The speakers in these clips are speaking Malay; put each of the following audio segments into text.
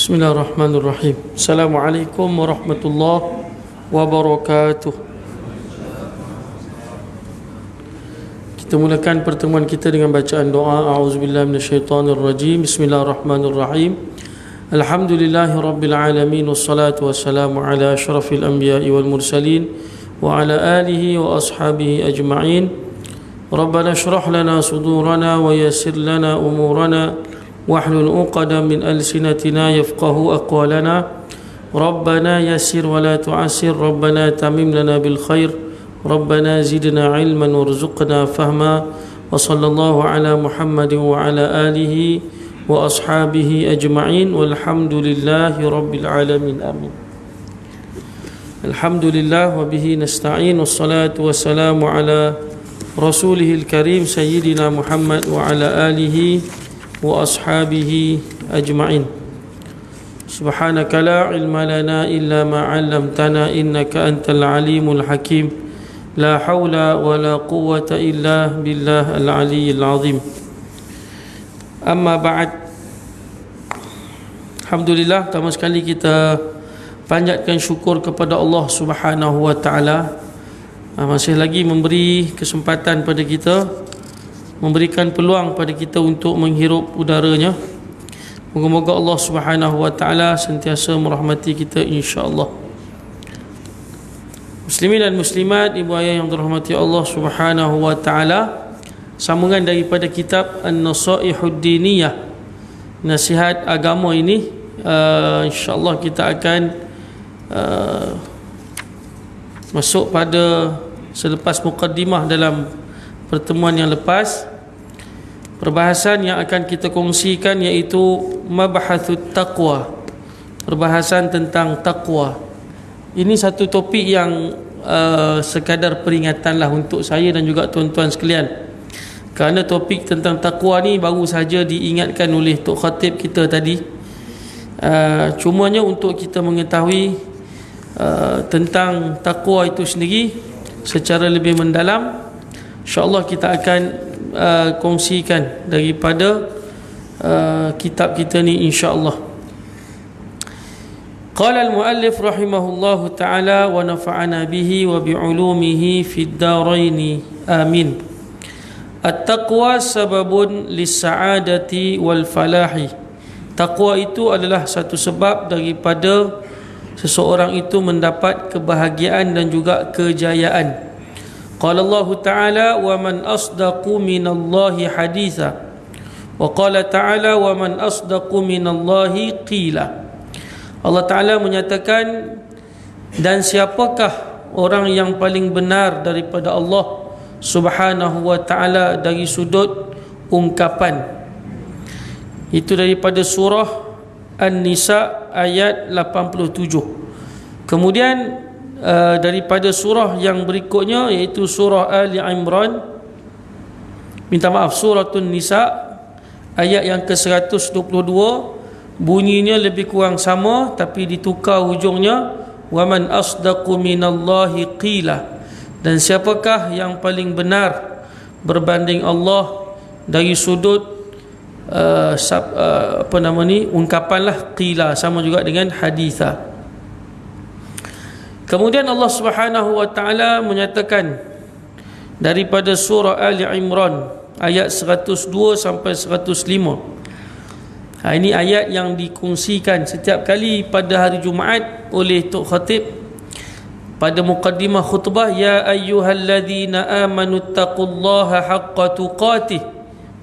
Bismillahirrahmanirrahim. Assalamualaikum warahmatullahi wabarakatuh. Kita mulakan pertemuan kita dengan bacaan doa. A'udzubillahi minasyaitonirrajim. Bismillahirrahmanirrahim. Alhamdulillahirabbil alamin wassalatu wassalamu ala asyrafil anbiya'i wal mursalin wa ala alihi wa ashabihi ajma'in. Rabbana shrah lana sudurana wa yassir lana umurana واحلل عقدة من ألسنتنا يفقه أقوالنا ربنا يسر ولا تعسر ربنا تمم لنا بالخير ربنا زدنا علما وارزقنا فهما وصلى الله على محمد وعلى آله وأصحابه أجمعين والحمد لله رب العالمين آمين. الحمد لله وبه نستعين والصلاة والسلام على رسوله الكريم سيدنا محمد وعلى آله وأصحابه أجمعين. سبحانك لا علم لنا إلا ما علمتنا إنك أنت العليم الحكيم لا حول ولا قوة إلا بالله العلي العظيم. أما بعد, Alhamdulillah, pertama sekali kita panjatkan syukur kepada Allah Subhanahu wa taala, masih lagi memberi kesempatan pada kita, memberikan peluang pada kita untuk menghirup udaranya. Moga-moga Allah Subhanahu wa taala sentiasa merahmati kita insya-Allah. Muslimin dan muslimat, ibu ayah yang dirahmati Allah Subhanahu wa taala, sambungan daripada kitab An-Nasaihud Diniyah, nasihat agama ini, insya-Allah kita akan masuk pada selepas mukaddimah dalam pertemuan yang lepas. Perbahasan yang akan kita kongsikan iaitu Mabahathut Taqwa, perbahasan tentang taqwa. Ini satu topik yang sekadar peringatanlah untuk saya dan juga tuan-tuan sekalian, kerana topik tentang taqwa ni baru saja diingatkan oleh Tok Khatib kita tadi. Cumanya untuk kita mengetahui tentang taqwa itu sendiri secara lebih mendalam, InsyaAllah kita akan kongsikan daripada kitab kita ni insyaAllah. Qala al-muallif rahimahullahu ta'ala wa nafa'ana bihi wa bi'ulumihi fid daraini amin. At-taqwa sababun lis-sa'adati wal falahi. Taqwa itu adalah satu sebab daripada seseorang itu mendapat kebahagiaan dan juga kejayaan. Qala Allah Ta'ala wa man asdaqu minallahi haditha, wa qala Ta'ala wa man asdaqu minallahi qila. Allah Ta'ala menyatakan, dan siapakah orang yang paling benar daripada Allah Subhanahu wa Ta'ala dari sudut ungkapan. Itu daripada surah An-Nisa ayat 87. Kemudian daripada surah yang berikutnya iaitu surah Ali Imran, suratun Nisa ayat yang ke-122, bunyinya lebih kurang sama tapi ditukar hujungnya, wa man asdaqu minallahi qila, dan siapakah yang paling benar berbanding Allah dari sudut ungkapanlah, qila sama juga dengan haditha. Kemudian Allah Subhanahu wa taala menyatakan daripada surah Ali Imran ayat 102 sampai 105. Ini ayat yang dikongsikan setiap kali pada hari Jumaat oleh Tok Khatib pada muqaddimah khutbah, ya ayyuhalladzina amanu taqullaha haqqa tuqatih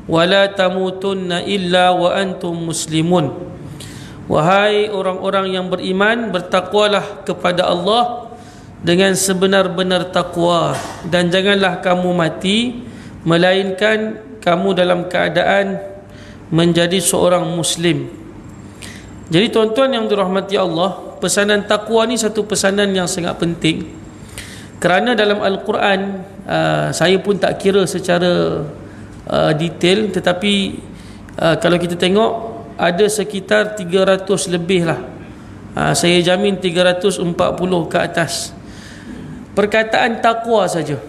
wa la tamutunna illa wa antum muslimun. Wahai orang-orang yang beriman, bertakwalah kepada Allah dengan sebenar-benar takwa, dan janganlah kamu mati melainkan kamu dalam keadaan menjadi seorang muslim. Jadi tuan-tuan yang dirahmati Allah, pesanan takwa ni satu pesanan yang sangat penting. Kerana dalam Al-Quran, saya pun tak kira secara detail, tetapi kalau kita tengok ada sekitar 300 lebih lah, saya jamin 340 ke atas perkataan takwa saja,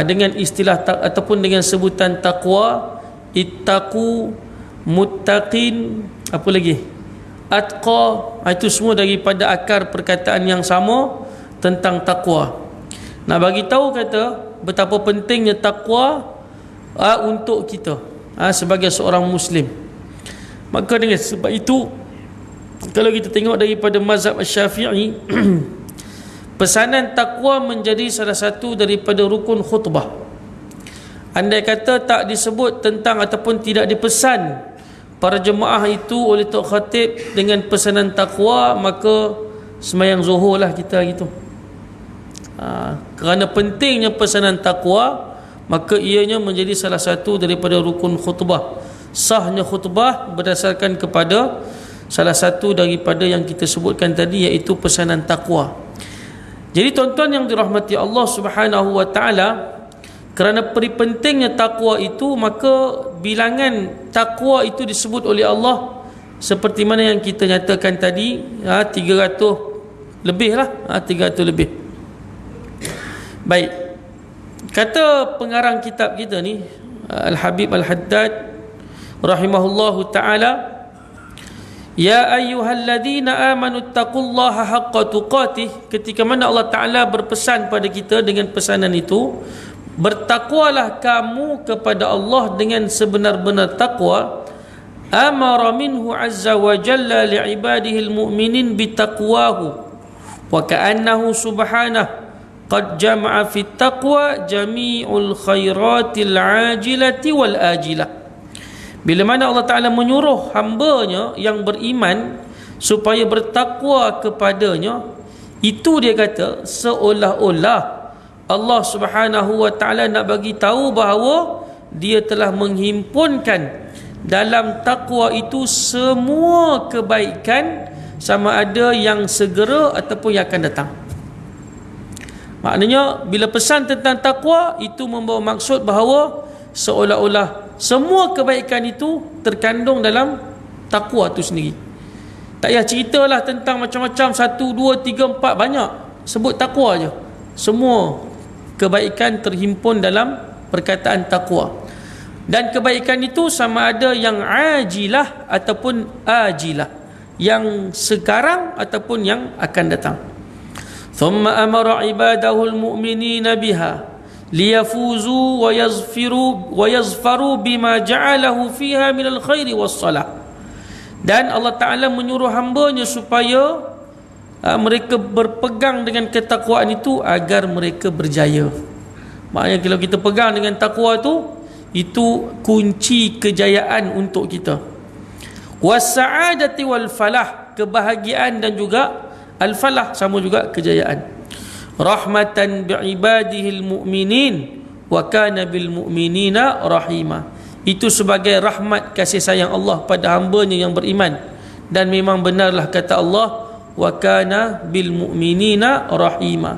dengan istilah ataupun dengan sebutan takwa, ittaqu, muttaqin, apa lagi, atqa, itu semua daripada akar perkataan yang sama tentang takwa. Nak bagi tahu kata betapa pentingnya takwa untuk kita sebagai seorang muslim. Maka dengan sebab itu, kalau kita tengok daripada mazhab Syafi'i, pesanan takwa menjadi salah satu daripada rukun khutbah. Andai kata tak disebut tentang ataupun tidak dipesan para jemaah itu oleh Tok Khatib dengan pesanan takwa, maka sembahyang zuhur lah kita gitu. Kerana pentingnya pesanan takwa, maka ianya menjadi salah satu daripada rukun khutbah. Sahnya khutbah berdasarkan kepada salah satu daripada yang kita sebutkan tadi, iaitu pesanan takwa. Jadi tuan-tuan yang dirahmati Allah Subhanahu wa taala, kerana pentingnya takwa itu, maka bilangan takwa itu disebut oleh Allah seperti mana yang kita nyatakan tadi, 300 lebih lah, 300 lebih. Baik, kata pengarang kitab kita ni, Al-Habib Al-Haddad rahimahullahu ta'ala, ya ayyuhalladzina amanu taqullaha haqqa tuqatih, ketika mana Allah Ta'ala berpesan pada kita dengan pesanan itu, bertakwalah kamu kepada Allah dengan sebenar-benar takwa. Amara minhu azza wa jalla li'ibadihi al-mu'minin bitaqwahu wa ka'annahu subhanahu qad jama'a fit taqwa jami'ul khairatil ajilati wal ajilah. Bila mana Allah Ta'ala menyuruh hambanya yang beriman supaya bertakwa kepadanya, itu dia kata seolah-olah Allah Subhanahu wa taala nak bagi tahu bahawa dia telah menghimpunkan dalam takwa itu semua kebaikan, sama ada yang segera ataupun yang akan datang. Maknanya bila pesan tentang takwa itu membawa maksud bahawa seolah-olah semua kebaikan itu terkandung dalam takwa itu sendiri. Tak payah ceritalah tentang macam-macam 1, 2, 3, 4, banyak, sebut takwa je. Semua kebaikan terhimpun dalam perkataan takwa. Dan kebaikan itu sama ada yang ajilah ataupun ajilah, yang sekarang ataupun yang akan datang. Thumma amara ibadahu al-mu'minina biha liyafuzu wa yazfaru bima ja'alahu fiha minal khairi wassalah. Dan Allah Ta'ala menyuruh hambanya supaya mereka berpegang dengan ketakwaan itu agar mereka berjaya. Maknanya kalau kita pegang dengan takwa itu kunci kejayaan untuk kita. Was-sa'adati wal falah, kebahagiaan dan juga al-falah, sama juga kejayaan. Rahmatan bi'ibadihil mu'minin wa kana bil mu'minina rahima. Itu sebagai rahmat kasih sayang Allah pada hambanya yang beriman. Dan memang benarlah kata Allah, wa kana bil mu'minina rahima.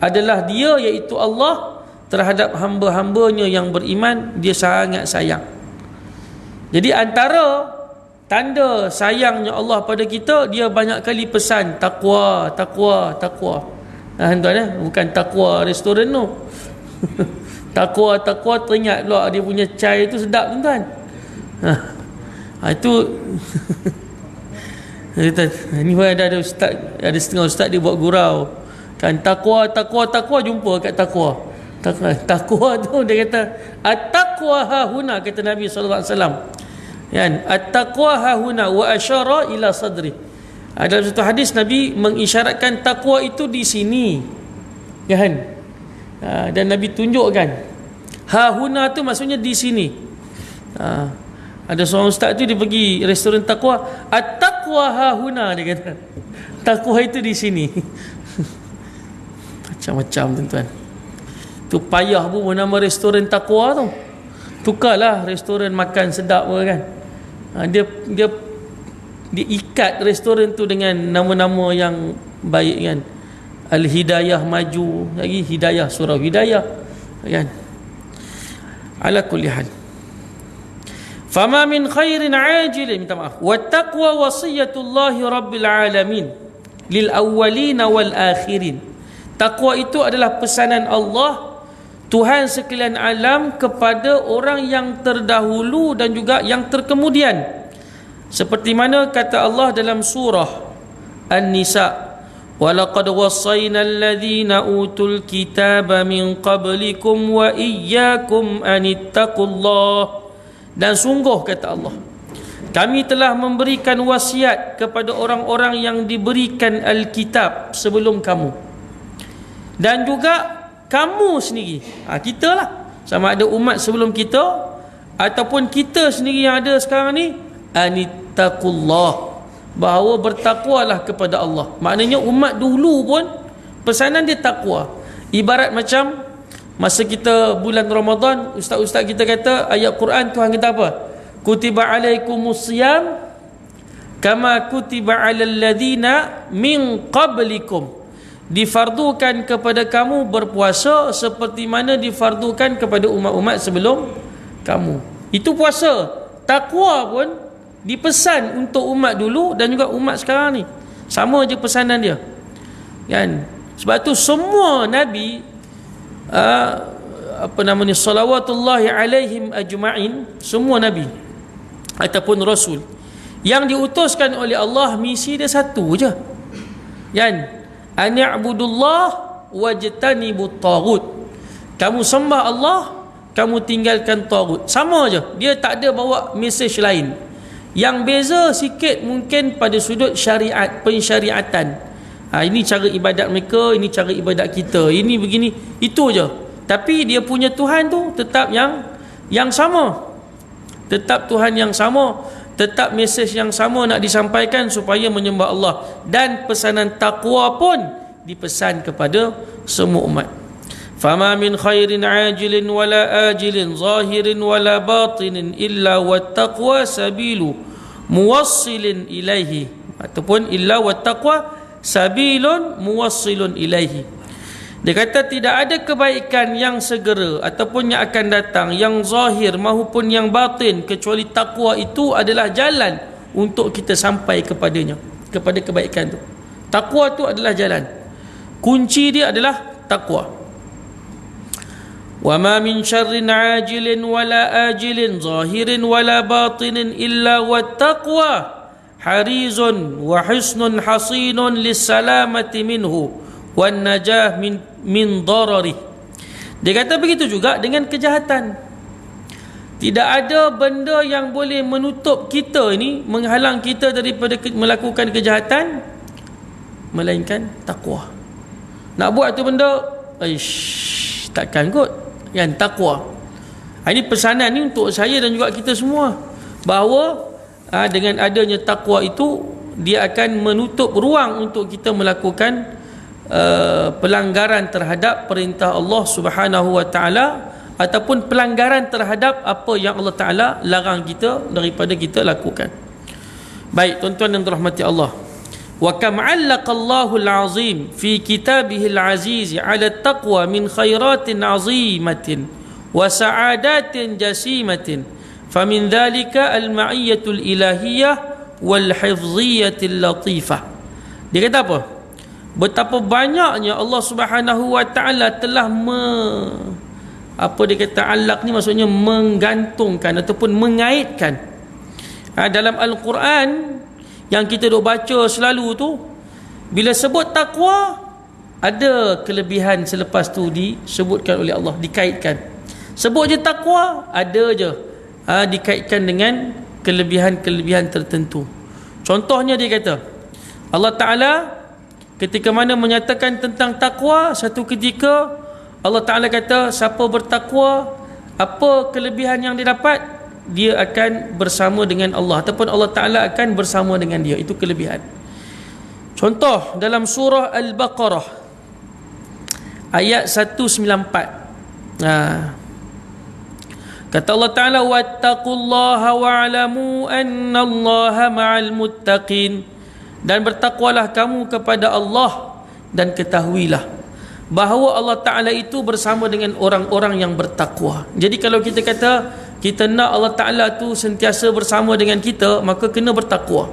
Adalah dia, iaitu Allah, terhadap hamba-hambanya yang beriman, dia sangat sayang. Jadi antara tanda sayangnya Allah pada kita, dia banyak kali pesan takwa, takwa, takwa. Tuan, bukan takwa restoran tu. Takwa teringat pula dia punya chai itu sedap tuan. Itu ini pun ada ustaz, ada setengah ustaz dia buat gurau. Kan takwa jumpa kat takwa. Takwa tu dia kata at-taqwa hahuna, kata Nabi sallallahu alaihi wasallam. Kan? At-taqwa hahuna wa asyara ila sadri. Dalam satu hadis Nabi mengisyaratkan takwa itu di sini. Kan? Dan Nabi tunjukkan hahuna tu maksudnya di sini. Ada seorang ustaz tu dia pergi restoran takwa, at-taqwa hahuna, dia kata. Takwa itu di sini. Macam-macam tuan-tuan. Tu payah pun nama restoran takwa tu. Tukarlah restoran makan sedap kan. Dia ikat restoran tu dengan nama-nama yang baik kan. Al-Hidayah Maju, lagi Hidayah, surah Hidayah kan. Ala kulli hal. Fama min khairin ajilin, minta maaf. Wattaqwa wasiyatullahi rabbil alamin lil awwalin wal akhirin. Takwa itu adalah pesanan Allah, Tuhan sekalian alam, kepada orang yang terdahulu dan juga yang terkemudian. Seperti mana kata Allah dalam surah An-Nisa, وَلَقَدْ وَصَّيْنَا الَّذِينَ أُوتُوا الْكِتَابَ مِنْ قَبْلِكُمْ وَإِيَّاكُمْ أَنِ اتَّقُوا اللَّهَ. Dan sungguh kata Allah, kami telah memberikan wasiat kepada orang-orang yang diberikan Alkitab sebelum kamu dan juga kamu sendiri. Kita lah, sama ada umat sebelum kita ataupun kita sendiri yang ada sekarang ni, anittaqullah, bahawa bertakwalah kepada Allah. Maknanya umat dulu pun pesanan dia takwa. Ibarat macam masa kita bulan Ramadan, ustaz-ustaz kita kata ayat Quran, Tuhan kata apa? Kutiba alaikumusiyam kama kutiba alal ladina min qablikum. Difardukan kepada kamu berpuasa seperti mana difardukan kepada umat-umat sebelum kamu. Itu puasa. Takwa pun dipesan untuk umat dulu dan juga umat sekarang ni. Sama je pesanan dia. Kan? Sebab tu semua nabi salawatullahi alaihim ajma'in, semua nabi ataupun rasul yang diutuskan oleh Allah, misi dia satu je. Kan? An ya'budullah wajtanibut taghut. Kamu sembah Allah, kamu tinggalkan taghut. Sama je. Dia tak ada bawa mesej lain. Yang beza sikit mungkin pada sudut syariat, pensyariatan. Ini cara ibadat mereka, ini cara ibadat kita. Ini begini, itu je. Tapi dia punya Tuhan tu tetap yang sama. Tetap Tuhan yang sama, tetap mesej yang sama nak disampaikan supaya menyembah Allah. Dan pesanan takwa pun dipesan kepada semua umat. Fama min khairin ajilin wala ajilin zahirin wala batinin illa wattaqwa sabilu muwassilin ilaihi, ataupun illa wattaqwa sabilun muwassilun ilaihi. Dia kata tidak ada kebaikan yang segera ataupun yang akan datang, yang zahir maupun yang batin, kecuali takwa itu adalah jalan untuk kita sampai kepadanya, kepada kebaikan itu. Takwa itu adalah jalan. Kunci dia adalah takwa. Wa ma min syarrin ajilin wala ajilin zahirin wala batinin illa wattaqwa harizun wa husnun hasinun lissalamati minhu wan najah min darari. Dia kata begitu juga dengan kejahatan. Tidak ada benda yang boleh menutup kita ini, menghalang kita daripada melakukan kejahatan, melainkan takwa. Nak buat tu benda, takkan kot, kan? Takwa. Ini pesanan ni untuk saya dan juga kita semua, bahawa dengan adanya takwa itu, dia akan menutup ruang untuk kita melakukan pelanggaran terhadap perintah Allah Subhanahu wa taala ataupun pelanggaran terhadap apa yang Allah Taala larang kita daripada kita lakukan. Baik tuan-tuan dan rahmati Allah. Wa kam 'allaqa Allahul 'azim fi kitabihil 'aziz 'ala taqwa min khairatin 'azimatin wa sa'adatin jasimatin. Famin dhalika al-ma'iyyatul ilahiyyah wal hifziyatil latifah. Dia kata apa? Betapa banyaknya Allah Subhanahu wa taala telah dia kata alaq ni maksudnya menggantungkan ataupun mengaitkan. Dalam Al-Quran yang kita duk baca selalu tu, bila sebut takwa, ada kelebihan selepas tu disebutkan oleh Allah, dikaitkan. Sebut je takwa, ada je dikaitkan dengan kelebihan-kelebihan tertentu. Contohnya dia kata, Allah Ta'ala ketika mana menyatakan tentang takwa, satu ketika Allah Ta'ala kata siapa bertakwa, apa kelebihan yang dia dapat? Dia akan bersama dengan Allah, ataupun Allah Ta'ala akan bersama dengan dia. Itu kelebihan. Contoh dalam surah Al-Baqarah ayat 194. Kata Allah Ta'ala, wattaqullaha wa'lamu annallaha ma'al muttaqin. Dan bertakwalah kamu kepada Allah, dan ketahuilah bahawa Allah Ta'ala itu bersama dengan orang-orang yang bertakwa. Jadi kalau kita kata kita nak Allah Ta'ala tu sentiasa bersama dengan kita, maka kena bertakwa.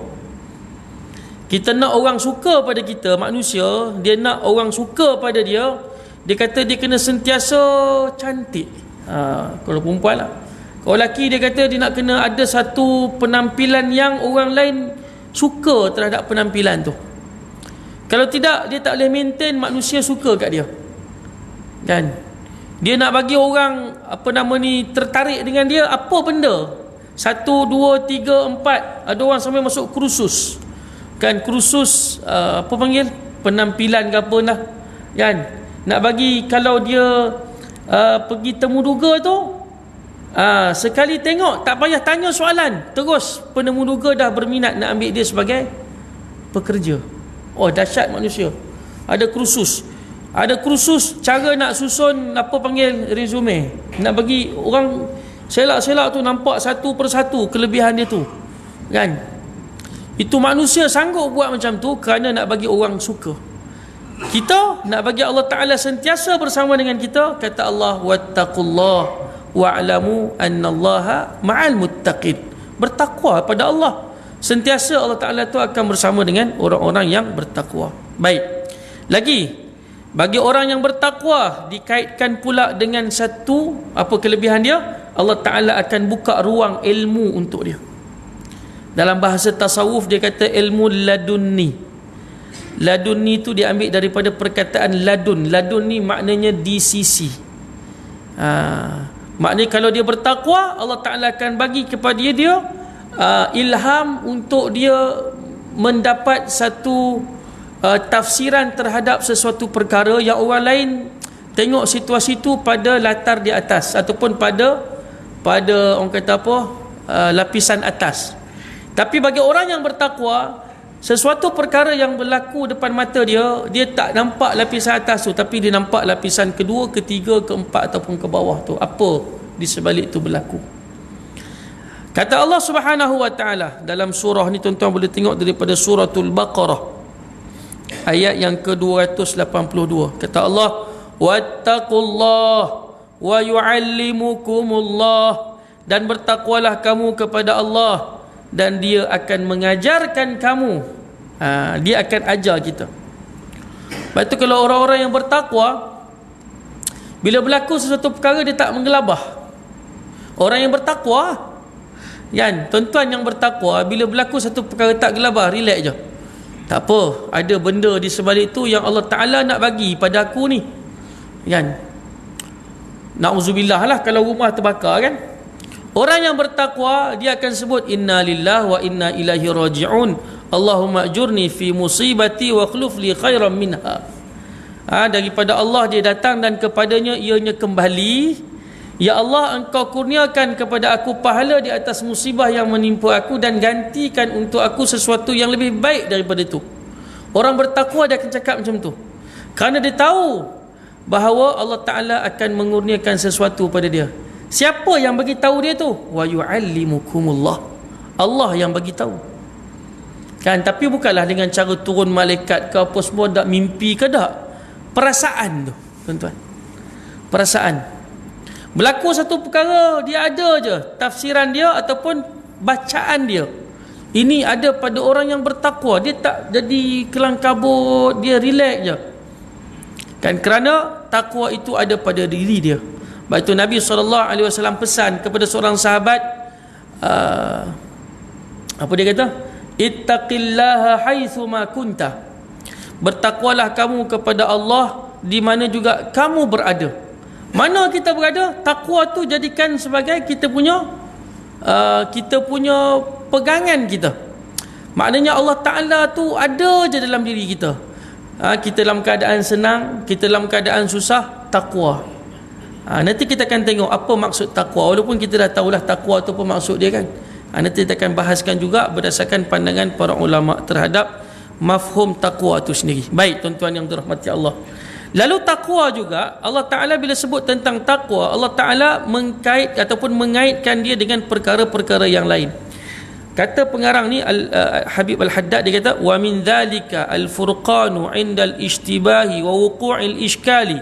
Kita nak orang suka pada kita, manusia, dia nak orang suka pada dia, dia kata dia kena sentiasa cantik. Kalau perempuan lah. Kalau lelaki dia kata dia nak kena ada satu penampilan yang orang lain suka terhadap penampilan tu. Kalau tidak, dia tak boleh maintain manusia suka kat dia. Kan? Dia nak bagi orang tertarik dengan dia, apa benda? 1, 2, 3, 4. Ada orang sampai masuk kursus. Kan kursus penampilan ke apa lah. Kan? Nak bagi kalau dia pergi temu duga tu, sekali tengok tak payah tanya soalan, terus penemu duga dah berminat nak ambil dia sebagai pekerja. Oh, dahsyat manusia. Ada kursus cara nak susun resume, nak bagi orang selak-selak tu nampak satu persatu kelebihan dia tu. Kan? Itu manusia sanggup buat macam tu kerana nak bagi orang suka. Kita nak bagi Allah Ta'ala sentiasa bersama dengan kita. Kata Allah, wattaqullah wa'lamu annallaha ma'al muttaqin. Bertakwa pada Allah, sentiasa Allah Ta'ala tu akan bersama dengan orang-orang yang bertakwa. Baik, lagi bagi orang yang bertakwa dikaitkan pula dengan satu kelebihan dia, Allah Ta'ala akan buka ruang ilmu untuk dia. Dalam bahasa tasawuf dia kata ilmu ladunni. Ladunni tu diambil daripada perkataan ladun. Ladun ni maknanya di sisi. Maknanya kalau dia bertakwa, Allah Ta'ala akan bagi kepada dia ilham untuk dia mendapat satu tafsiran terhadap sesuatu perkara yang orang lain tengok situasi tu pada latar di atas, ataupun pada orang kata lapisan atas. Tapi bagi orang yang bertakwa, sesuatu perkara yang berlaku depan mata dia, dia tak nampak lapisan atas tu, tapi dia nampak lapisan kedua, ketiga, keempat ataupun ke bawah tu, apa di sebalik tu berlaku. Kata Allah Subhanahu wa Ta'ala dalam surah ni, tuan-tuan boleh tengok daripada suratul Baqarah ayat yang ke-282. Kata Allah, wattaqullah wa yu'allimukumullah. Dan bertakwalah kamu kepada Allah, dan dia akan mengajarkan kamu. Dia akan ajar kita. Sebab tu kalau orang-orang yang bertakwa, bila berlaku sesuatu perkara dia tak menggelabah. Orang yang bertakwa, kan, tuan-tuan yang bertakwa, bila berlaku satu perkara tak gelabah, relax je. Tak apa, ada benda di sebalik tu yang Allah Ta'ala nak bagi pada aku ni. Kan? Na'udzubillah lah kalau rumah terbakar, kan. Orang yang bertakwa, dia akan sebut inna lillahi wa inna ilaihi raji'un. Allahumma ajurni fi musibati wa akhlif li khairan minha. Daripada Allah dia datang dan kepadanya ianya kembali. Ya Allah, engkau kurniakan kepada aku pahala di atas musibah yang menimpa aku, dan gantikan untuk aku sesuatu yang lebih baik daripada itu. Orang bertakwa dia akan cakap macam tu, kerana dia tahu bahawa Allah Ta'ala akan mengurniakan sesuatu pada dia. Siapa yang bagi tahu dia tu? Wa yu'allimukumullah. Allah yang bagi tahu. Kan, tapi bukanlah dengan cara turun malaikat ke apa semua, tak mimpi ke tak. Perasaan tu, tuan-tuan. Perasaan. Berlaku satu perkara, dia ada je tafsiran dia ataupun bacaan dia. Ini ada pada orang yang bertakwa. Dia tak jadi kelang kabut, dia relax je. Kan, kerana takwa itu ada pada diri dia. Sebab itu Nabi SAW pesan kepada seorang sahabat, apa dia kata? Ittaqillaha haitsu ma kunta. Bertakwalah kamu kepada Allah di mana juga kamu berada. Mana kita berada, takwa tu jadikan sebagai kita punya pegangan kita. Maknanya Allah Ta'ala tu ada je dalam diri kita. Kita dalam keadaan senang, kita dalam keadaan susah, takwa. Nanti kita akan tengok apa maksud takwa. Walaupun kita dah tahulah takwa tu apa maksud dia kan. Nanti kita akan bahaskan juga berdasarkan pandangan para ulama terhadap mafhum takwa itu sendiri. Baik tuan-tuan yang dirahmati Allah. Lalu takwa juga, Allah Ta'ala bila sebut tentang takwa, Allah Ta'ala mengkait ataupun mengaitkan dia dengan perkara-perkara yang lain. Kata pengarang ni Habib Al-Haddad, dia kata wa min dhalika al-furqanu 'inda al-ishtibahi wa wuqu'il ishkali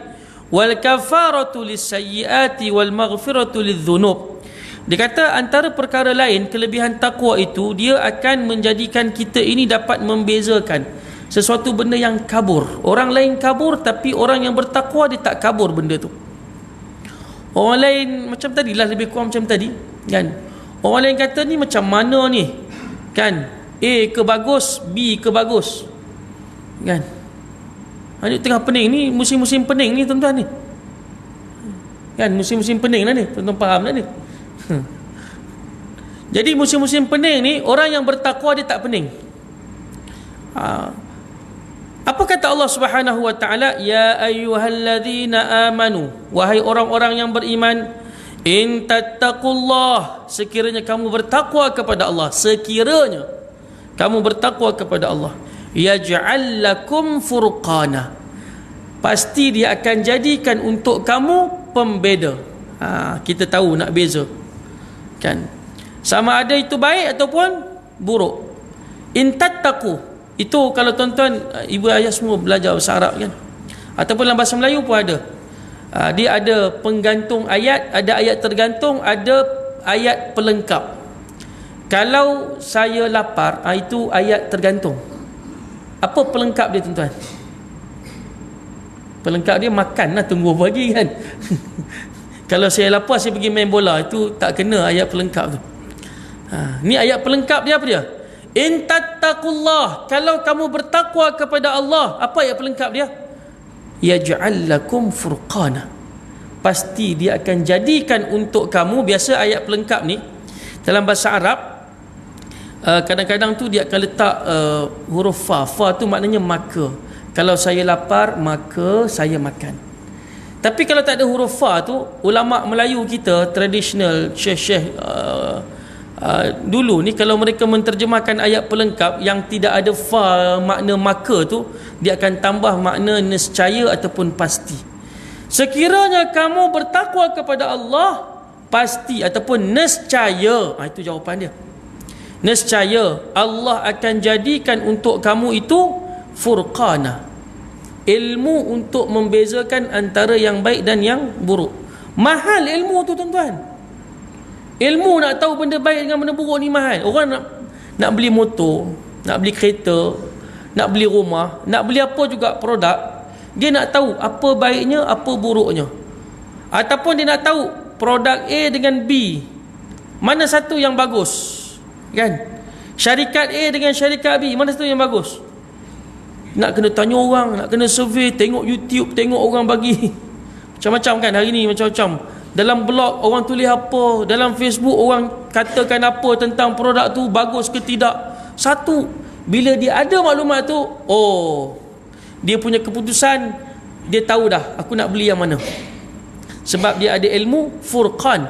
wal kafaratu lis-sayyiati wal maghfiratu lidh-dhunub. Dia kata antara perkara lain, kelebihan takwa itu dia akan menjadikan kita ini dapat membezakan sesuatu benda yang kabur. Orang lain kabur, tapi orang yang bertakwa dia tak kabur benda tu. Orang lain macam tadilah, lebih kurang macam tadi kan. Orang lain kata ni macam mana ni kan, A ke bagus, B ke bagus kan. Ni tengah pening ni, musim-musim pening ni tuan-tuan ni kan, musim-musim pening lah ni, tuan-tuan faham tak ni? Jadi musim-musim pening ni, orang yang bertakwa dia tak pening. Apa kata Allah Subhanahu wa taala? Ya ayyuhalladzina amanu, wahai orang-orang yang beriman, in tattaqullah, sekiranya kamu bertakwa kepada Allah, sekiranya kamu bertakwa kepada Allah, yaj'al lakum furqana, pasti dia akan jadikan untuk kamu pembeda. Kita tahu nak beza kan, sama ada itu baik ataupun buruk. In tattaqu, itu kalau tuan-tuan ibu ayah semua belajar bahasa Arab kan, ataupun dalam bahasa Melayu pun ada. Dia ada penggantung ayat, ada ayat tergantung, ada ayat pelengkap. Kalau saya lapar, itu ayat tergantung. Apa pelengkap dia tuan-tuan? Pelengkap dia makan lah, tunggu pagi kan. Kalau saya lapar, saya pergi main bola, itu tak kena ayat pelengkap tu. Ni ayat pelengkap dia apa dia? In tattaqullah, kalau kamu bertakwa kepada Allah, apa ayat pelengkap dia? Yaj'al lakum furqana, pasti dia akan jadikan untuk kamu. Biasa ayat pelengkap ni dalam bahasa Arab, kadang-kadang tu dia akan letak huruf fa. Fa tu maknanya maka. Kalau saya lapar, maka saya makan. Tapi kalau tak ada huruf fa tu, ulama Melayu kita tradisional, syekh-syekh dulu ni, kalau mereka menterjemahkan ayat pelengkap yang tidak ada fa makna maka tu, dia akan tambah makna nescaya ataupun pasti. Sekiranya kamu bertakwa kepada Allah, pasti ataupun nescaya, itu jawapan dia. Nescaya Allah akan jadikan untuk kamu itu furqana, ilmu untuk membezakan antara yang baik dan yang buruk. Mahal ilmu tu tuan-tuan. Ilmu nak tahu benda baik dengan benda buruk ni mahal. Orang nak beli motor, nak beli kereta, nak beli rumah, nak beli apa juga produk, dia nak tahu apa baiknya, apa buruknya. Ataupun dia nak tahu produk A dengan B, mana satu yang bagus kan. Syarikat A dengan syarikat B, mana satu yang bagus. Nak kena tanya orang, nak kena survey, tengok YouTube, tengok orang bagi macam-macam kan. Hari ni macam-macam, dalam blog orang tulis apa, dalam Facebook orang katakan apa tentang produk tu, bagus ke tidak. Satu, bila dia ada maklumat tu, dia punya keputusan, dia tahu dah aku nak beli yang mana. Sebab dia ada ilmu furqan.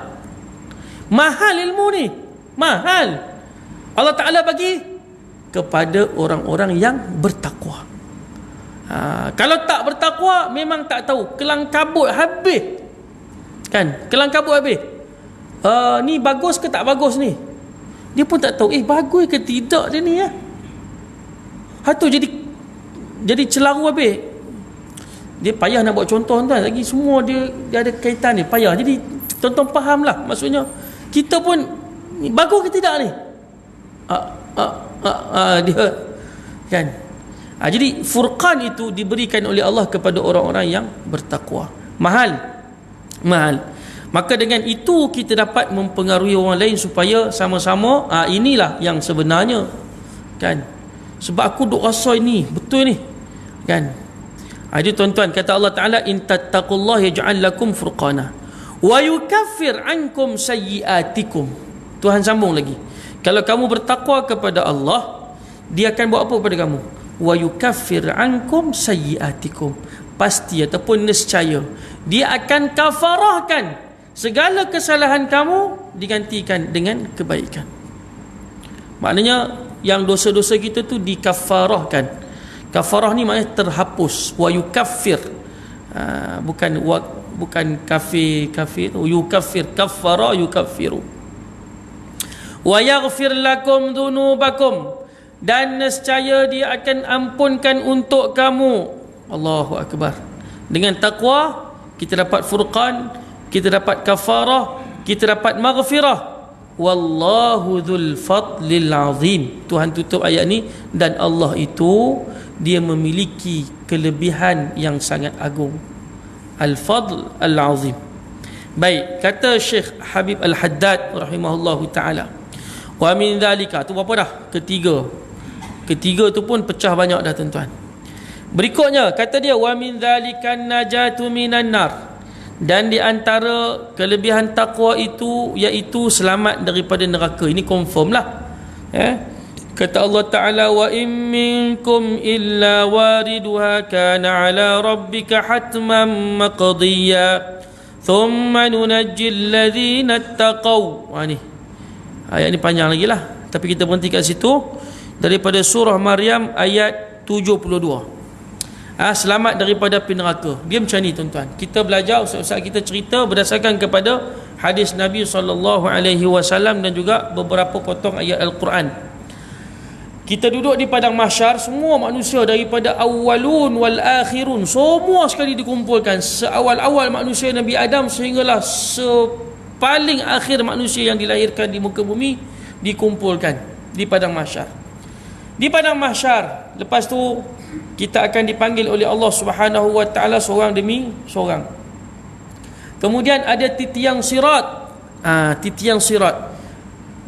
Mahal ilmu ni, mahal. Allah Ta'ala bagi kepada orang-orang yang bertakwa. Kalau tak bertakwa, memang tak tahu, kelang kabut habis kan, kelang kabut habis. Ni bagus ke tak bagus ni, dia pun tak tahu bagus ke tidak dia ni ya. Tu jadi celaru habis. Dia payah nak buat contoh tuan, lagi semua dia ada kaitan dia, payah. Jadi tuan-tuan fahamlah maksudnya. Kita pun bagus ke tidak ni, dia kan. Jadi furqan itu diberikan oleh Allah kepada orang-orang yang bertakwa. Mahal. Maka dengan itu kita dapat mempengaruhi orang lain supaya sama-sama inilah yang sebenarnya kan. Sebab aku duk rasa ini betul ni, Kan? Jadi tuan-tuan, kata Allah Ta'ala, in tattaqullaha yaj'al lakum furqana wa yukaffir ankum sayyiatikum. Tuhan sambung lagi, kalau kamu bertakwa kepada Allah, dia akan buat apa kepada kamu? Wa yukaffir ankum sayyiatikum, pasti ataupun nescaya dia akan kafarahkan segala kesalahan kamu, digantikan dengan kebaikan. Maknanya yang dosa-dosa kita tu dikafarahkan. Kafarah ni maknanya terhapus. Wa yukaffir, bukan kafir yukaffir, kaffara yukaffiru. Wa yaghfir lakum dhunubakum, dan nescaya dia akan ampunkan untuk kamu. Allahu akbar. Dengan takwa kita dapat furqan, kita dapat kafarah, kita dapat maghfirah. Wallahu dzul fadlil azim. Tuhan tutup ayat ni, dan Allah itu dia memiliki kelebihan yang sangat agung. Al-fadl al-azim. Baik, kata Syekh Habib Al-Haddad rahimahullahu taala, wa min dzalika, tu berapa dah? Ketiga tu pun pecah banyak dah tuan-tuan. Berikutnya kata dia, wa min dzalika najatu minan nar, dan di antara kelebihan takwa itu iaitu selamat daripada neraka. Ini confirm lah. Kata Allah Ta'ala, wa in minkum illa wariduha kana ala rabbika hatman maqdiya thumma nunajji alladhina ittaqaw. Ni ayat ni panjang lagi lah, tapi kita berhenti kat situ. Daripada surah Maryam ayat 72. Selamat daripada api neraka. Dia macam ni tuan-tuan. Kita belajar, ustaz-ustaz kita cerita berdasarkan kepada hadis Nabi SAW dan juga beberapa potong ayat Al-Quran. Kita duduk di padang mahsyar, semua manusia daripada awalun wal akhirun, semua sekali dikumpulkan. Seawal-awal manusia Nabi Adam sehinggalah sepaling akhir manusia yang dilahirkan di muka bumi dikumpulkan di padang mahsyar. Di padang mahsyar, lepas tu kita akan dipanggil oleh Allah Subhanahu wa taala seorang demi seorang. Kemudian ada titiang sirat. Titiang sirat.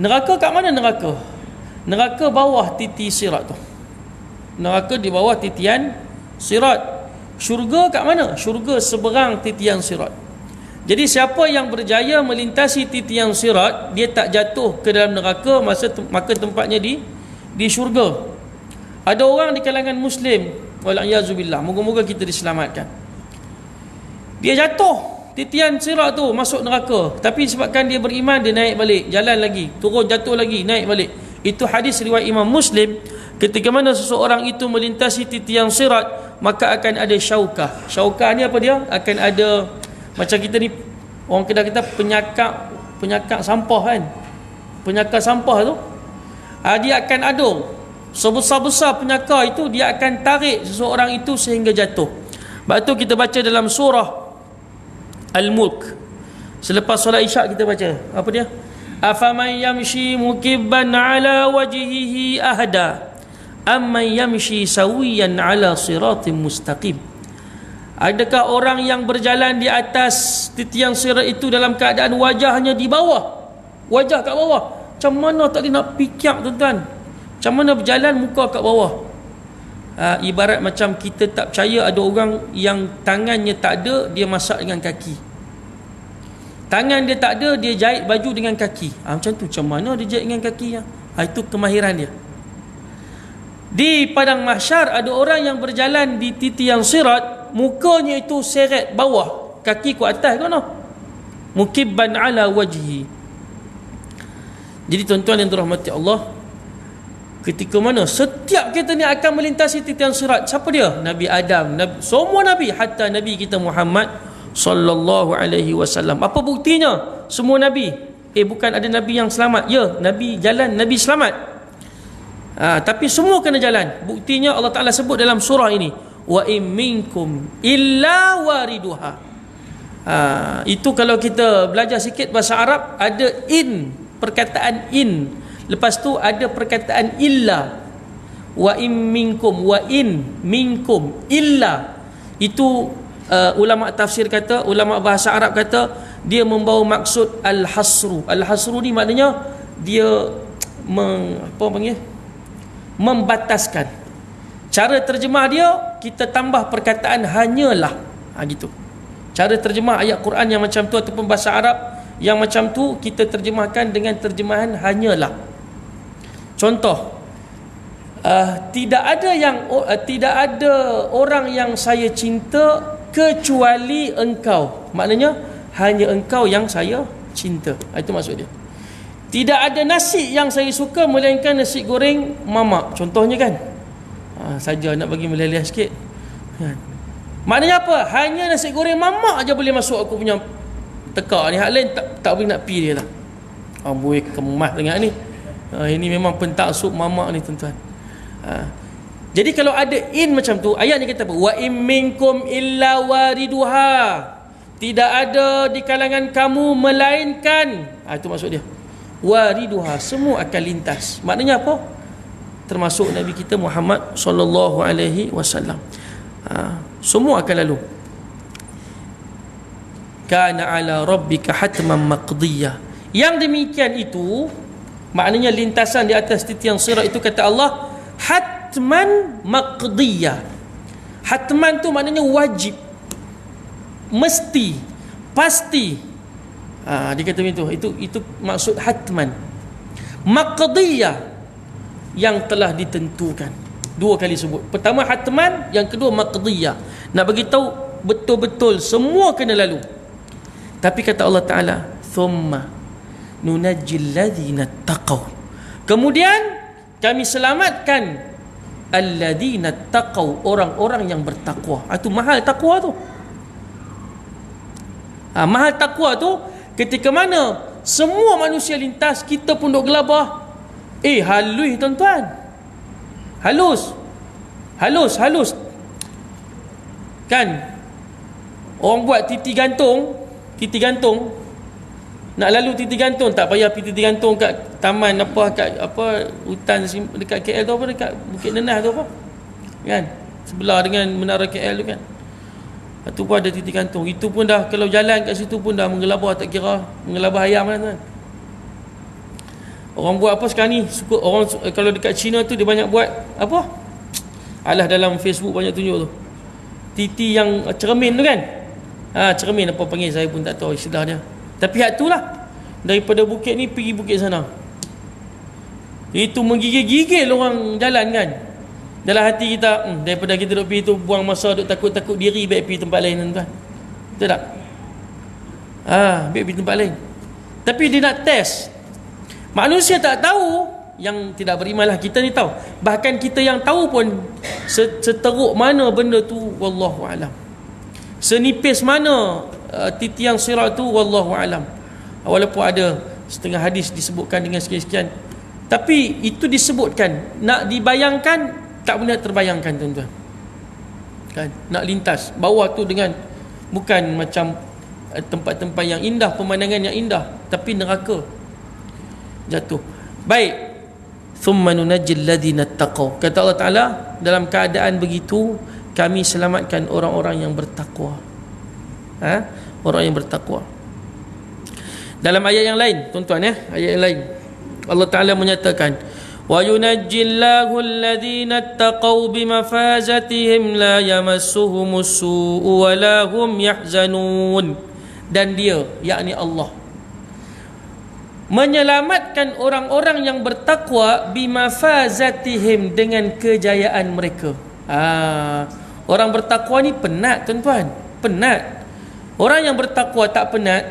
Neraka kat mana neraka? Neraka bawah titi sirat tu. Neraka di bawah titian sirat. Syurga kat mana? Syurga seberang titian sirat. Jadi siapa yang berjaya melintasi titian sirat, dia tak jatuh ke dalam neraka, maka tempatnya di syurga. Ada orang di kalangan Muslim, wal'iyazubillah, moga-moga kita diselamatkan, dia jatuh titian sirat tu, masuk neraka, tapi sebabkan dia beriman, dia naik balik, jalan lagi, turun, jatuh lagi, naik balik. Itu hadis riwayat Imam Muslim. Ketika mana seseorang itu melintasi titian sirat, maka akan ada syaukah. Syaukah ni apa dia? Akan ada, macam kita ni, orang Kedah kita penyakak sampah kan, penyakak sampah tu, dia akan ada sebesar-besar penyakar itu, dia akan tarik seseorang itu sehingga jatuh. Sebab tu kita baca dalam surah Al-Mulk, selepas solat Isyak kita baca apa dia? Afaman yamshi mukibban ala wajhihi ahda amman yamshi sawiyan ala siratim mustaqim. Adakah orang yang berjalan di atas titian sirat itu dalam keadaan wajahnya di bawah, wajah kat bawah, macam mana tak boleh nak pikir tuan-tuan, macam mana berjalan muka kat bawah. Ibarat macam kita tak percaya ada orang yang tangannya tak ada, dia masak dengan kaki. Tangan dia tak ada, dia jahit baju dengan kaki. Macam tu, macam mana dia jahit dengan kaki? Itu kemahiran dia. Di padang mahsyar ada orang yang berjalan di titian sirat, mukanya itu seret bawah, kaki ke atas kan? Mukibban ala wajhi. Jadi tuan-tuan yang dirahmati Allah, ketika mana setiap kita ni akan melintasi titian sirat, siapa dia? Nabi Adam, semua Nabi, hatta Nabi kita Muhammad sallallahu alaihi wasallam. Apa buktinya? Semua Nabi. Bukan ada Nabi yang selamat. Ya, Nabi jalan, Nabi selamat. Tapi semua kena jalan. Buktinya Allah Ta'ala sebut dalam surah ini, wa in minkum illa wariduha. Itu kalau kita belajar sikit bahasa Arab, ada in, perkataan in, lepas tu ada perkataan illa. Wa in minkum, wa in minkum illa. Itu ulama tafsir kata, ulama bahasa Arab kata, dia membawa maksud al-hasru. Al-hasru ni maknanya dia membataskan. Cara terjemah dia, kita tambah perkataan hanyalah. Gitu. Cara terjemah ayat Quran yang macam tu ataupun bahasa Arab yang macam tu, kita terjemahkan dengan terjemahan hanyalah. Contoh, tidak ada orang yang saya cinta kecuali engkau. Maknanya hanya engkau yang saya cinta. Itu maksud dia. Tidak ada nasi yang saya suka melainkan nasi goreng mamak. Contohnya kan. Saja nak bagi meleleh sikit. Maknanya apa? Hanya nasi goreng mamak aja boleh masuk aku punya tekak ni. Hak lain tak boleh nak pi dia lah. Amboi kemas dengan ni. Ini memang pentaksub mamak ni tuan-tuan. Jadi kalau ada in macam tu, ayat ni kata apa? Wa in minkum illa wariduha. Tidak ada di kalangan kamu melainkan. Itu maksud dia. Wariduha, semua akan lintas. Maknanya apa? Termasuk Nabi kita Muhammad sallallahu alaihi wasallam. Semua akan lalu. Kana ala rabbika hatman maqdiyah. Yang demikian itu, maknanya lintasan di atas titian sirat itu, kata Allah, hatman maqdiyah. Hatman tu maknanya wajib, mesti, pasti. Dia kata begitu. Itu maksud hatman. Maqdiyah, yang telah ditentukan. Dua kali sebut. Pertama hatman, yang kedua maqdiyah. Nak bagi tahu betul-betul semua kena lalu. Tapi kata Allah Taala, thumma nunajjil ladzina taqaw. Kemudian kami selamatkan alladzina taqaw, orang-orang yang bertakwa. Itu mahal takwa tu. Mahal takwa tu ketika mana semua manusia lintas, kita pun duk gelabah. Halus tuan-tuan. Halus kan. Orang buat titi gantung, nak lalu titi gantung, tak payah pergi titi gantung kat taman kat hutan dekat KL tu apa, dekat Bukit Nenah tu apa kan, sebelah dengan menara KL tu kan. Itu pun ada titi gantung. Itu pun dah, kalau jalan kat situ pun dah menggelabah, tak kira menggelabah ayam kan tuan. Orang buat apa sekarang ni, suka orang kalau dekat China tu dia banyak buat apa, alah dalam Facebook banyak tunjuk tu, titi yang cermin tu kan. Cermin apa panggil, saya pun tak tahu istilah dia. Tapi hak tu lah, daripada bukit ni pergi bukit sana, itu menggigil-gigil orang jalan kan. Dalam hati kita, daripada kita duk pergi tu buang masa duk takut-takut diri, baik pergi tempat lain tuan. Betul tak? Baik pergi tempat lain. Tapi dia nak test. Manusia tak tahu, yang tidak beriman lah, kita ni tahu. Bahkan kita yang tahu pun, seteruk mana benda tu, wallahu alam. Senipis mana titian sirat tu, wallahu alam. Walaupun ada setengah hadis disebutkan dengan sekian-sekian, tapi itu disebutkan, nak dibayangkan tak boleh terbayangkan tuan-tuan kan. Nak lintas bawah tu dengan, bukan macam tempat-tempat yang indah, pemandangan yang indah, tapi neraka jatuh. Baik, thumma nunajjil ladzina taqaw. Kata Allah Taala, dalam keadaan begitu kami selamatkan orang-orang yang bertakwa. Orang yang bertakwa. Dalam ayat yang lain tuan-tuan, ayat yang lain Allah Taala menyatakan, wa yunajjillahu alladzina taqaw bimafazatihim la yamassuhumus su'u wa la hum yahzanun. Dan dia, yakni Allah, menyelamatkan orang-orang yang bertakwa bimafazatihim, dengan kejayaan mereka. Orang bertakwa ni penat tuan-tuan, penat. Orang yang bertakwa tak penat,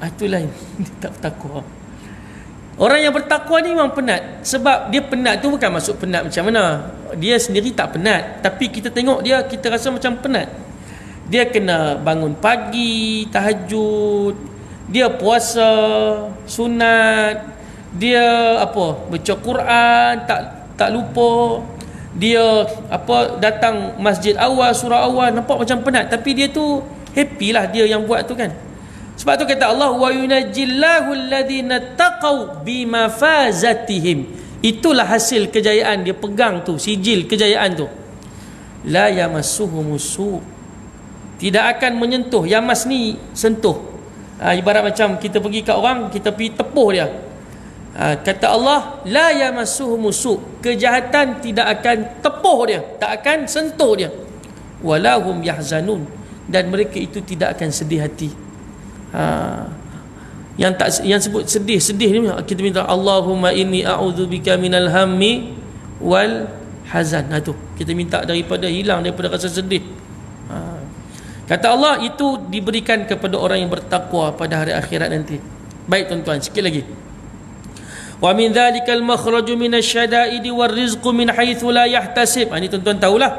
itu lain. Dia tak bertakwa. Orang yang bertakwa ni memang penat. Sebab dia penat tu bukan maksud penat macam mana, dia sendiri tak penat, tapi kita tengok dia, kita rasa macam penat. Dia kena bangun pagi, tahajud, dia puasa sunat, dia baca Quran tak lupa, dia datang masjid awal, surah awal, nampak macam penat, tapi dia tu happy lah, dia yang buat tu kan. Sebab tu kata Allah, wa yunajjillahu alladzina taqaw bimafazatihim. Itulah hasil kejayaan dia pegang tu, sijil kejayaan tu. La yamassuhumus su', tidak akan menyentuh. Yamas ni sentuh. Ibarat macam kita pergi kat orang, kita pergi tepuh dia. Kata Allah, la yamassuhu musu, kejahatan tidak akan tepuh dia, tak akan sentuh dia. Walahum yahzanun, dan mereka itu tidak akan sedih hati. Yang sebut sedih ni kita minta Allahumma inni a'udzubika minal hammi wal hazan. Tu kita minta daripada hilang daripada rasa sedih. Kata Allah, itu diberikan kepada orang yang bertakwa pada hari akhirat nanti. Baik tuan-tuan, sikit lagi. Wa min dzalikal makhraju minasyada'idi warizqu min haitsu la yahtasib. Ini tuan-tuan tahulah.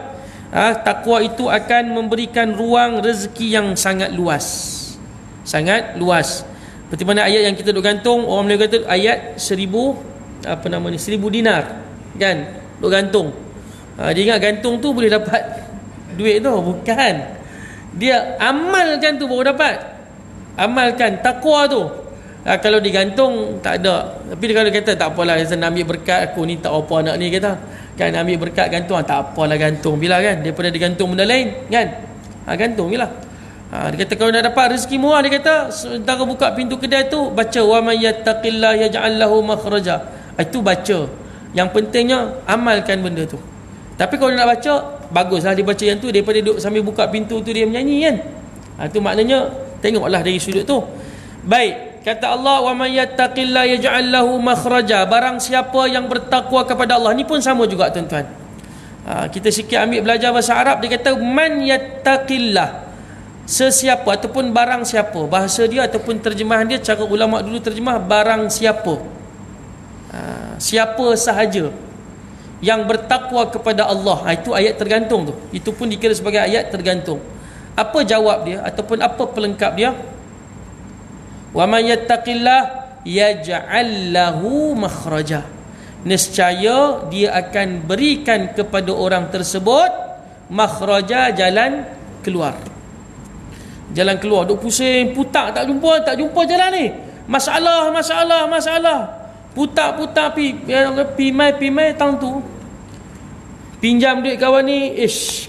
Takwa itu akan memberikan ruang rezeki yang sangat luas. Sangat luas. Seperti mana ayat yang kita duk gantung, orang Melayu kata ayat 1000 dinar. Kan? Duk gantung. Dia ingat gantung tu boleh dapat duit tu. Bukan. Dia amalkan tu baru dapat. Amalkan takwa tu. Kalau digantung tak ada. Tapi kalau dia kata tak apalah, saya nak ambil berkat, aku ni tak apa nak ni, kata kan ambil berkat gantung, tak apalah gantung bila kan, daripada digantung benda lain kan. Gantung bila. Dia kata kalau nak dapat rezeki murah, dia kata sementara buka pintu kedai tu baca wa may yattaqillah yaj'al lahu makhraja. Itu baca. Yang pentingnya amalkan benda tu. Tapi kalau nak baca, baguslah dia baca yang tu daripada duduk sambil buka pintu tu dia menyanyi kan. Itu maknanya tengoklah dari sudut tu. Baik. Kata Allah, wa may yattaqillah yaj'al lahu makhraja. Barang siapa yang bertakwa kepada Allah, ni pun sama juga tuan-tuan. Kita sikit ambil belajar bahasa Arab, dia kata man yattaqillah, sesiapa ataupun barang siapa. Bahasa dia ataupun terjemahan dia, cara ulama dulu terjemah barang siapa. Siapa sahaja yang bertakwa kepada Allah. Itu ayat tergantung tu. Itu pun dikira sebagai ayat tergantung. Apa jawab dia ataupun apa pelengkap dia? Wa may yattaqillah yaj'al lahu makhraja. Nescaya dia akan berikan kepada orang tersebut makhraja, jalan keluar. Jalan keluar, duk pusing, putak tak jumpa jalan ni. Masalah. Putak pi mai tang tu. Pinjam duit kawan ni,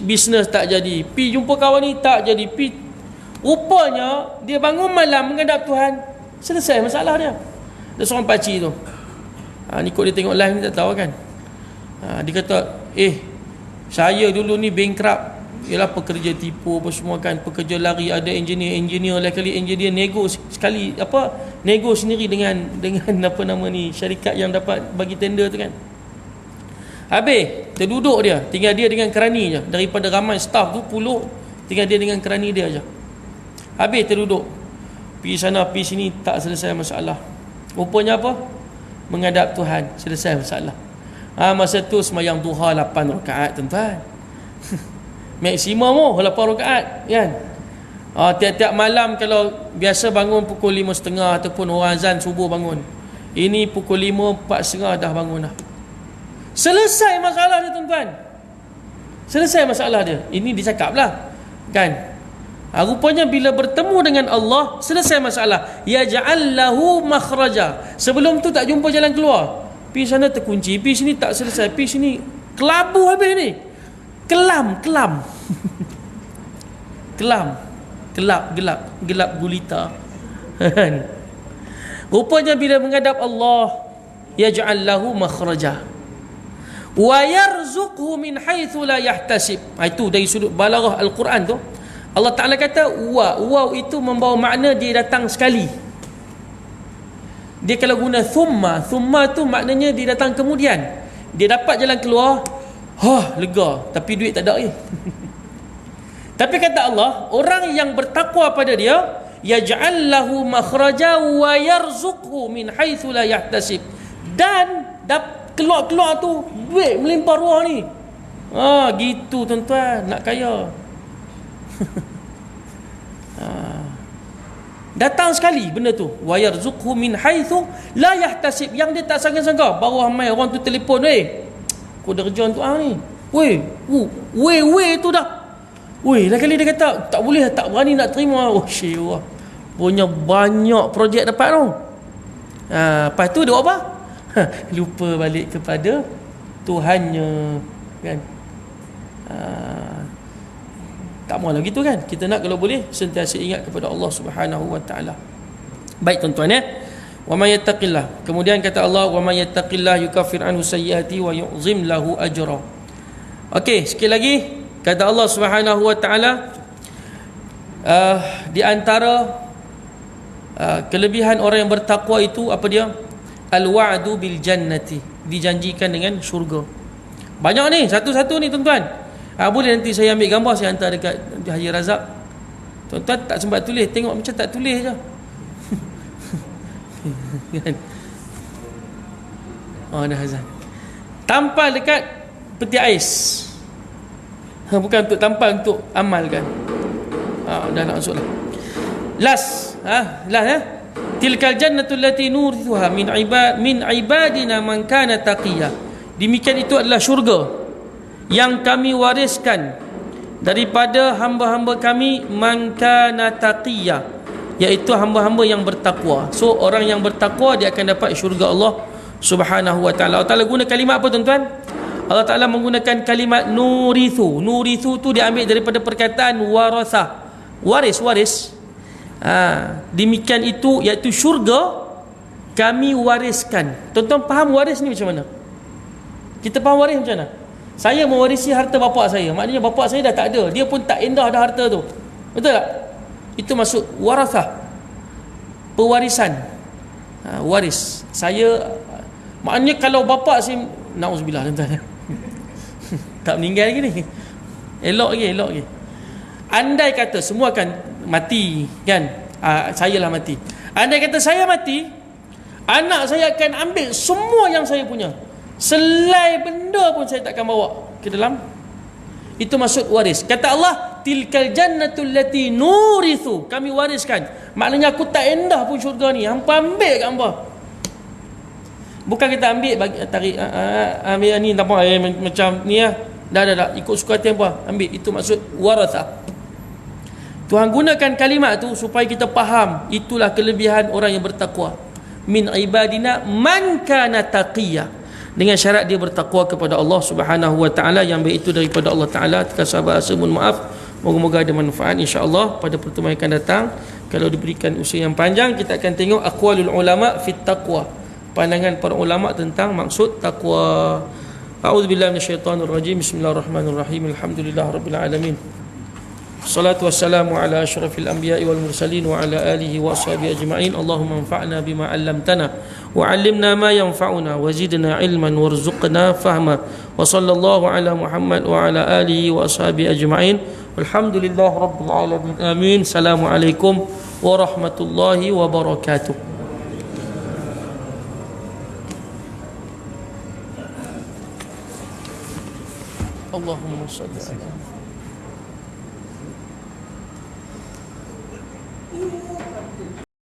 bisnes tak jadi. Pi jumpa kawan ni tak jadi. Rupanya dia bangun malam menghadap Tuhan, selesai masalah dia. Ada seorang pakcik tu, ni kot dia tengok live ni tak tahu kan. Dia kata saya dulu ni bankrupt. Ialah pekerja tipu apa semua kan, pekerja lari, ada engineer lah kali engineer nego sekali nego sendiri dengan apa nama ni syarikat yang dapat bagi tender tu kan. Habis terduduk dia, tinggal dia dengan kerani je. Daripada ramai staff tu 10, tinggal dia dengan kerani dia je. Habis terduduk, pergi sana pergi sini, tak selesai masalah. Rupanya apa? Menghadap Tuhan, selesai masalah. Masa tu semayang duha 8 rakaat tuan-tuan. Maksimum 8 rakaat kan. Tiap-tiap malam kalau biasa bangun pukul 5.30 ataupun orang azan subuh bangun. Ini pukul 5, 4.30 dah bangun dah. Selesai masalah dia tuan-tuan. Selesai masalah dia. Ini dicakap lah kan. Rupanya bila bertemu dengan Allah, selesai masalah. Yaj'al lahu makhraja. Sebelum tu tak jumpa jalan keluar. Pergi sana terkunci, pergi sini tak selesai, pergi sini kelabu habis ni. Kelam gelap gulita. Rupanya bila menghadap Allah, yaj'al lahu makhraja wa yarzuqhu min haitsu la yahtasib. Itu dari sudut balaghah al-Quran tu. Allah Ta'ala kata waw itu membawa makna dia datang sekali. Dia kalau guna thumma tu maknanya dia datang kemudian. Dia dapat jalan keluar, lega, tapi duit tak ada lagi. Tapi kata Allah, orang yang bertakwa pada dia, yaj'al lahu makhraja wa yarzuqhu min haitsu la yahtasib. Dan keluar tu duit melimpah ruah ni. Gitu tuan-tuan, nak kaya. Datang sekali benda tu, wa yarzuqhu min haitsu la yahtasib, yang dia tak sangka-sangka. Baru ramai orang tu telefon, kau dah kerja untuk ni. Weh tu dah. Lah kali dia kata tak boleh, tak berani nak terima. Syirah. Punya banyak projek dapat tu. Lepas tu dia apa? Lupa balik kepada Tuhannya kan. Tak maulah gitu kan. Kita nak kalau boleh sentiasa ingat kepada Allah Subhanahu wa taala. Baik tuan-tuan Wa may yattaqillah. Kemudian kata Allah, wa may yattaqillah yukaffir anhu sayyiati wa yu'zim lahu ajra. Okey, sekali lagi kata Allah Subhanahu wa taala, di antara kelebihan orang yang bertakwa itu apa dia? Al-wa'du bil jannati, dijanjikan dengan syurga. Banyak ni, satu-satu ni tuan-tuan. Boleh nanti saya ambil gambar, saya hantar dekat Haji Razak. Tuan-tuan tak sempat tulis, tengok macam tak tulis je. Kan? Dah azan. Tampal dekat peti ais. Bukan untuk tampal, untuk amal kan. Dah nak masuk lah. Last tilkal jannatul lati nurithuha min ibadina man kana taqiyya. Demikian itu adalah syurga yang kami wariskan daripada hamba-hamba kami man kana taqiyya, iaitu hamba-hamba yang bertakwa. So orang yang bertakwa dia akan dapat syurga Allah Subhanahu wa taala. Allah Taala guna kalimat apa tuan-tuan? Allah Taala menggunakan kalimat nurithu. Nurithu tu diambil daripada perkataan warasah, waris. Demikian itu, iaitu syurga kami wariskan. Tuan-tuan faham waris ni macam mana? Kita faham waris macam mana? Saya mewarisi harta bapa saya, maknanya bapa saya dah tak ada, dia pun tak endah dah harta tu. Betul tak? Itu maksud warasah, pewarisan. Waris. Saya, maknanya kalau bapa saya, na'udzubillah tuan-tuan, tak meninggal lagi ni, elok lagi. Andai kata semua akan mati kan, saya lah mati. Andai kata saya mati, anak saya akan ambil semua yang saya punya, selai benda pun saya takkan bawa ke dalam. Itu maksud waris. Kata Allah, tilkal jannatul lati nurithu, kami wariskan. Maknanya aku tak endah pun syurga ni, hampa ambil kat hampa. Bukan kita ambil bagi tarik ambil ni tak apa macam ni lah. Dah ikut suka hati hampa, ambil. Itu maksud warasah. Tuhan gunakan kalimat tu supaya kita faham itulah kelebihan orang yang bertakwa. Min ibadina man kana taqiyya, dengan syarat dia bertakwa kepada Allah Subhanahu wa taala. Yang baik itu daripada Allah Taala. Sahabat mohon maaf, moga-moga ada manfaat insya-Allah. Pada pertemuan yang akan datang, kalau diberikan usia yang panjang, kita akan tengok aqwalul ulama fit taqwa, pandangan para ulama tentang maksud takwa. A'udzubillahi minasyaitonir rajim. Bismillahirrahmanirrahim. Alhamdulillahirabbil alamin. Salatu wassalamu ala asyrafil anbiya'i wal mursalin wa ala alihi wa ashabihi ajma'in. Allahumma anfa'na bima 'allamtana wa 'allimna ma yanfa'una wa zidna ilman warzuqna fahma. Wa sallallahu ala Muhammad wa ala alihi wa ashabihi ajma'in. Walhamdulillahi rabbil alamin. Amin. Assalamualaikum warahmatullahi wabarakatuh. Allahumma salli ala